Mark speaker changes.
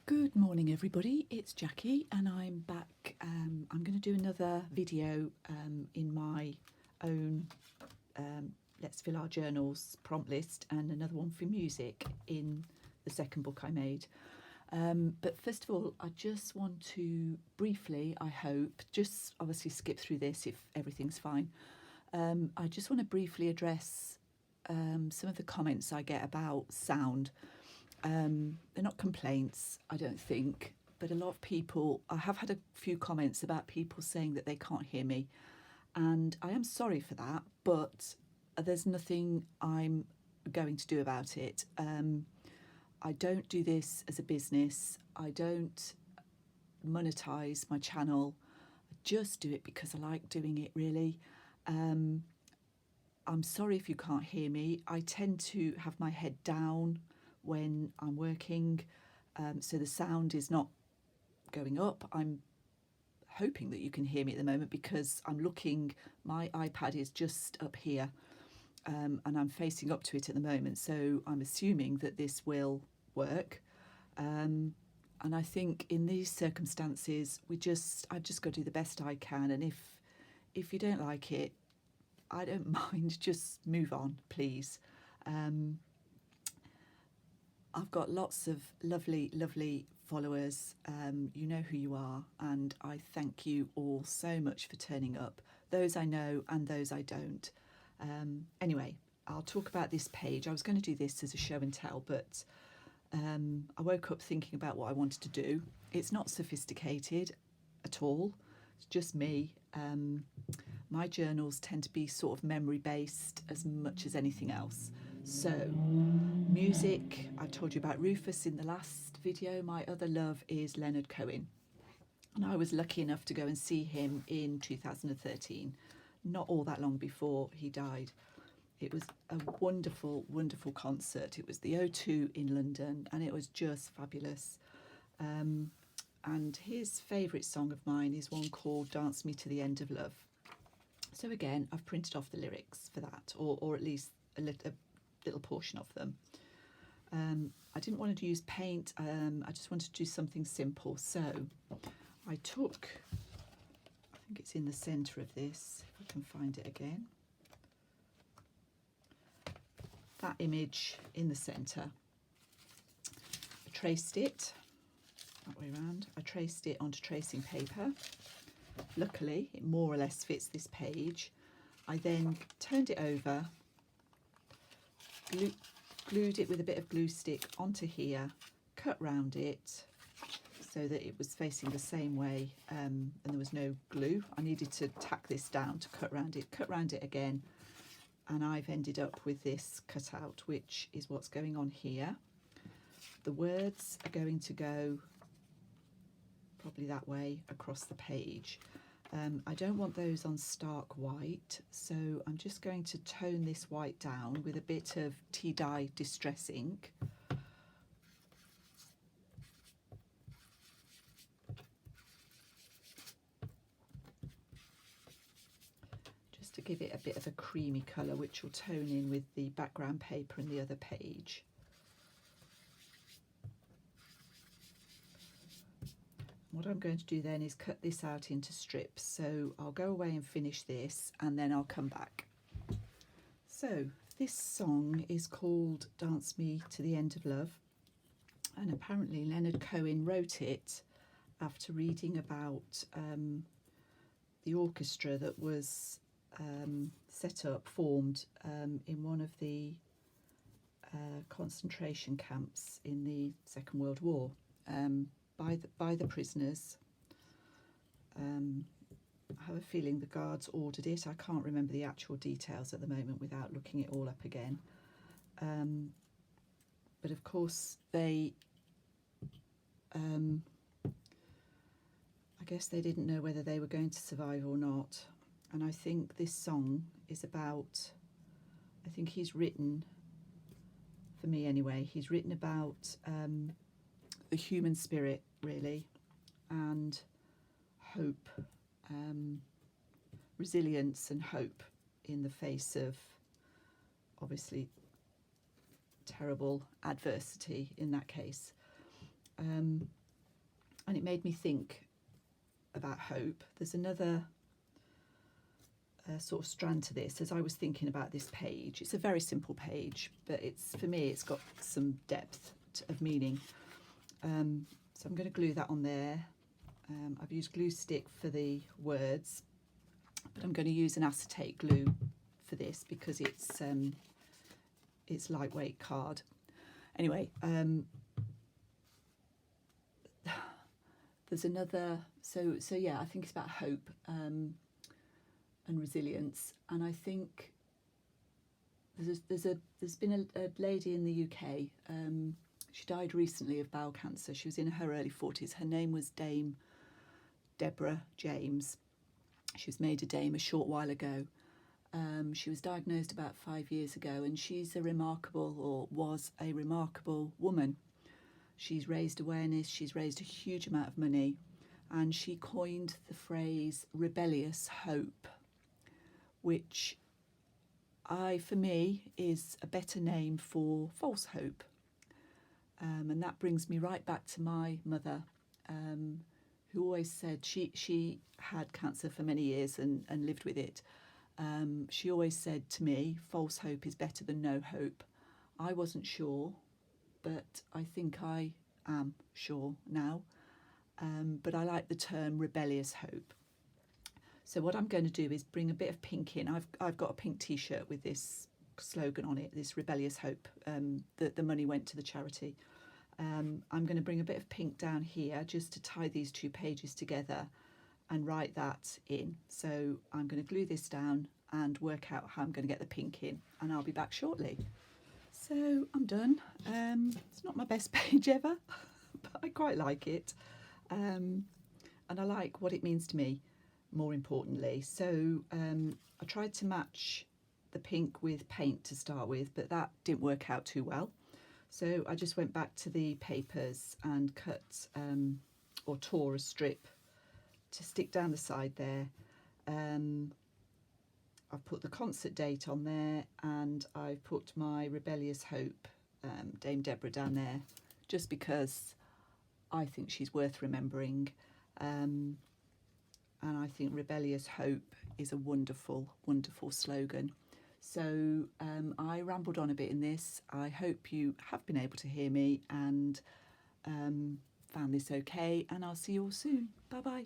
Speaker 1: Good morning, everybody. It's Jackie, and I'm back. I'm going to do another video in my own Let's Fill Our Journals prompt list, and another one for music in the second book I made. But first of all, I just want to briefly, I hope, just obviously skip through this if everything's fine. I just want to briefly address some of the comments I get about sound. They're not complaints, I don't think, but a lot of people, I have had a few comments about people saying that they can't hear me, and I am sorry for that, but there's nothing I'm going to do about it. I don't do this as a business. I don't monetize my channel. I just do it because I like doing it, really. I'm sorry if you can't hear me. I tend to have my head down when I'm working, so the sound is not going up. I'm hoping that you can hear me at the moment because I'm looking, my iPad is just up here, and I'm facing up to it at the moment, so I'm assuming that this will work. And I think in these circumstances, I've just got to do the best I can, and if you don't like it, I don't mind, just move on, please. I've got lots of lovely followers. You know who you are, and I thank you all so much for turning up, those I know and those I don't. Anyway, I'll talk about this page. I was going to do this as a show and tell, but I woke up thinking about what I wanted to do. It's not sophisticated at all. It's just me. My journals tend to be sort of memory based as much as anything else. So, music, I told you about Rufus in the last video. My other love is Leonard Cohen. And I was lucky enough to go and see him in 2013, not all that long before he died. It was a wonderful, wonderful concert. It was the O2 in London, and it was just fabulous. And his favourite song of mine is one called Dance Me to the End of Love. So again, I've printed off the lyrics for that, or at least a little portion of them. I didn't want to use paint. I just wanted to do something simple. So I took, I think it's in the centre of this, if I can find it again, that image in the centre. I traced it that way around. I traced it onto tracing paper. Luckily, it more or less fits this page. I then turned it over, glued it with a bit of glue stick onto here, cut round it so that it was facing the same way, and there was no glue. I needed to tack this down to cut round it again, and I've ended up with this cutout, which is what's going on here. The words are going to go probably that way across the page. I don't want those on stark white, so I'm just going to tone this white down with a bit of tea dye distress ink. Just to give it a bit of a creamy colour, which will tone in with the background paper and the other page. What I'm going to do then is cut this out into strips, so I'll go away and finish this and then I'll come back. So this song is called Dance Me to the End of Love, and apparently Leonard Cohen wrote it after reading about the orchestra that was formed in one of the concentration camps in the Second World War. By the prisoners. I have a feeling the guards ordered it. I can't remember the actual details at the moment without looking it all up again. But of course I guess they didn't know whether they were going to survive or not. And I think this song is about, I think he's written, for me anyway, he's written about the human spirit, really, and hope, resilience and hope in the face of obviously terrible adversity in that case. and it made me think about hope. There's another sort of strand to this as I was thinking about this page. It's a very simple page, but for me it's got some depth of meaning. So I'm going to glue that on there. I've used glue stick for the words, but I'm going to use an acetate glue for this because it's lightweight card. Anyway, there's another. So yeah, I think it's about hope and resilience, and I think there's been a lady in the UK. She died recently of bowel cancer. She was in her early 40s. Her name was Dame Deborah James. She was made a dame a short while ago. She was diagnosed about 5 years ago, and she's was a remarkable woman. She's raised awareness, she's raised a huge amount of money, and she coined the phrase rebellious hope, which for me is a better name for false hope. And that brings me right back to my mother, who always said she had cancer for many years and lived with it. She always said to me, false hope is better than no hope. I wasn't sure, but I think I am sure now. But I like the term rebellious hope. So what I'm going to do is bring a bit of pink in. I've got a pink t-shirt with this slogan on it, this rebellious hope, that the money went to the charity. I'm going to bring a bit of pink down here just to tie these two pages together and write that in. So I'm going to glue this down and work out how I'm going to get the pink in, and I'll be back shortly. So I'm done. It's not my best page ever, but I quite like it. And I like what it means to me, more importantly. So I tried to match the pink with paint to start with, but that didn't work out too well. So I just went back to the papers and cut or tore a strip to stick down the side there. I've put the concert date on there, and I've put my rebellious hope, Dame Deborah, down there, just because I think she's worth remembering. And I think rebellious hope is a wonderful, wonderful slogan. So I rambled on a bit in this. I hope you have been able to hear me and found this okay, and I'll see you all soon. Bye bye.